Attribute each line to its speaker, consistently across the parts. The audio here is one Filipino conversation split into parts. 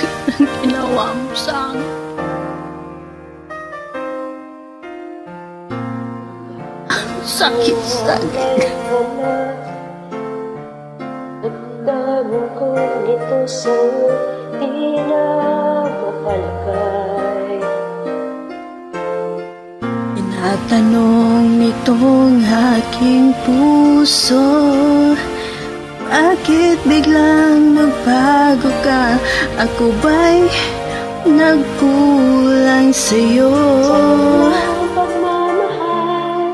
Speaker 1: ng ginawa mo sa akin. Sakit-sakit.
Speaker 2: Nagdamo ko nito sa'yo, di na mapalagay.
Speaker 1: Tinatanong nitong aking puso, bakit biglang nagbago ka? Ako ba'y nagkulang sa'yo?
Speaker 2: Ang pagmamahal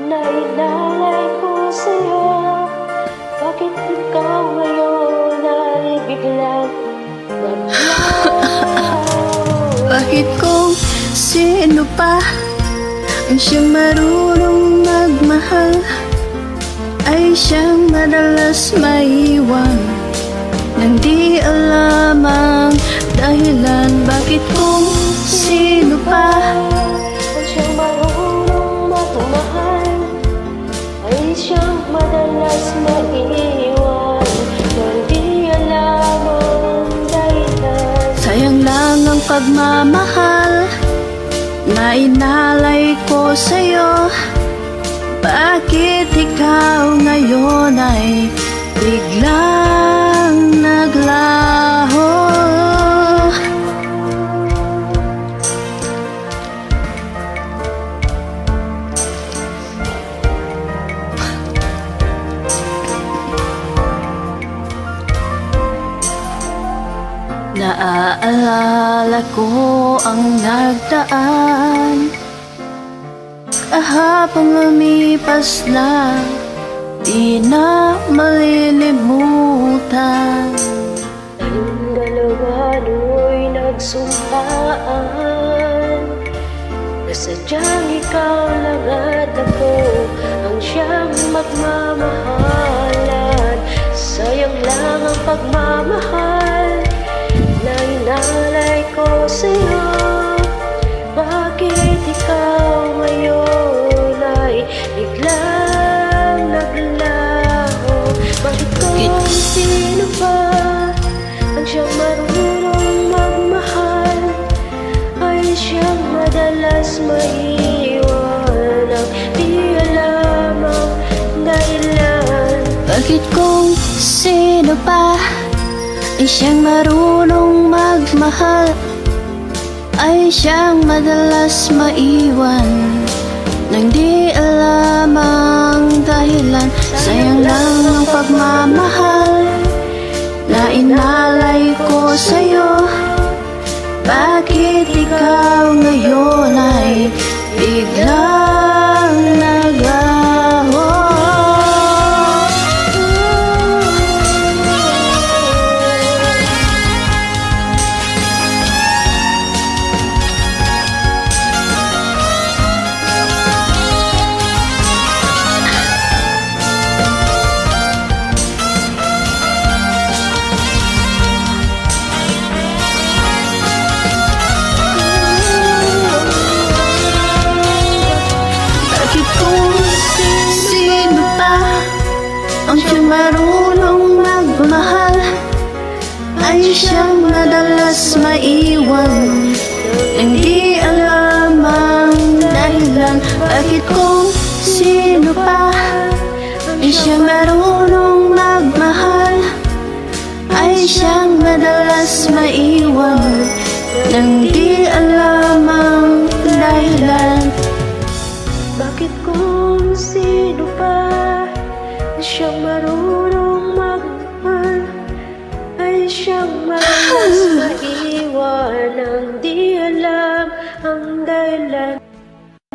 Speaker 2: na inalay ko sa'yo, bakit ikaw ngayon ay biglang naglaho?
Speaker 1: Bakit kung sino pa ang siyang marunong magmahal ay siyang madalas maiwan nang di alam ang dahilan? Bakit kung sino pa
Speaker 2: ang siyang marunong magmahal ay siyang madalas maiwan nang di alam ang dahilan?
Speaker 1: sayang lang ang pagmamahal na inalay ko sa'yo. Bakit ikaw ngayon ay biglang naglaho? Naaalala ko ang nagdaan kahapong lumipas na, di na malilimutan.
Speaker 2: Tayong dalawa no'y nagsumpaan na sadyang ikaw lang at ako ang siyang magmamahalan. Sayang lang ang pagmamahal na inalay ko sa'yo. Bakit ikaw ngayon ay biglang naglaho? Bakit kung sino pa ang siyang marunong magmahal ay siyang madalas maiwan ang di alam ang dahilan?
Speaker 1: Bakit kung sino pa ay siyang marunong magmahal ay siyang madalas maiwan nang di alam ang dahilan? Sayang lang ang pagmamahal na inalay ko sa'yo. Bakit ikaw ngayon ay biglang naglaho? Ang siyang marunong magmahal ay siyang madalas maiwan nang di alam ang dahilan? Bakit kung sino pa ay siyang marunong magmahal ay siyang madalas maiwan nang di alam ang dahilan?
Speaker 2: Bakit kung sino pa siyang marunong magmahal ay siyang madalas maiwan ang di alam ang dahilan?